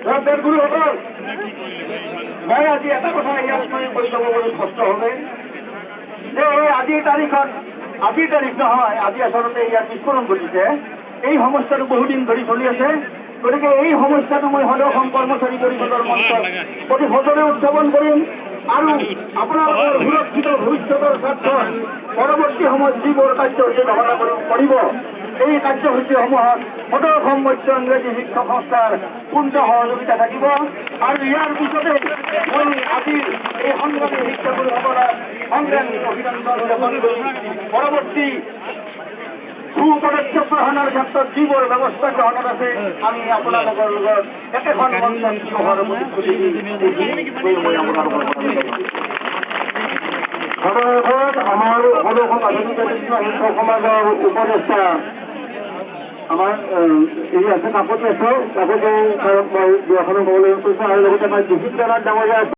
গুৰুসকল, মই আজি এটা কথা ইয়াত কৈ যাব বুলি স্পষ্ট হবে যে আজিৰ তাৰিখ নহয়, আজি আচলতে ইয়াত বিস্ফোৰণ ঘটিছে। এই সমস্যাটো বহুদিন ধৰি চলি আছে। গতিকে এই সমস্যাটো মই সদৌ অসম কৰ্মচাৰী পৰিষদৰ মঞ্চত অতি সজোৰে উত্থাপন কৰিম আৰু আপোনালোকৰ সুৰক্ষিত ভৱিষ্যতৰ স্বাৰ্থত পৰৱৰ্তী সময়ত যিবোৰ কাৰ্যসূচী গ্ৰহণ কৰিব, এই কাৰ্যসূচীসমূহত সদৌ অসম মধ্য ইংৰাজী শিক্ষক সংস্থাৰ পূৰ্ণ সহযোগিতা থাকিব। আৰু ইয়াৰ পিছতে মই আজিৰ এই সংগ্ৰামী শিক্ষাগুৰুসকলক সংগ্ৰামী অভিনন্দন জ্ঞাপন কৰি পৰৱৰ্তী সুপদক্ষেপ গ্ৰহণৰ ক্ষেত্ৰত যিবোৰ ব্যৱস্থা গ্ৰহণত আছে আমি আপোনালোকৰ লগত একেখন মঞ্চত হোৱাৰ প্ৰতিশ্ৰুতি আমাৰ সদৌ অসম আধুনিক শিক্ষক সমাজৰ উপদেষ্টা আমাৰ এই আছে কাকতি আছে, কাকতি মই দুখনো ক'বলৈ কৈছোঁ আৰু লগতে আমাৰ ডিচিপ্লিনাৰ ডাঙৰীয়া আছে।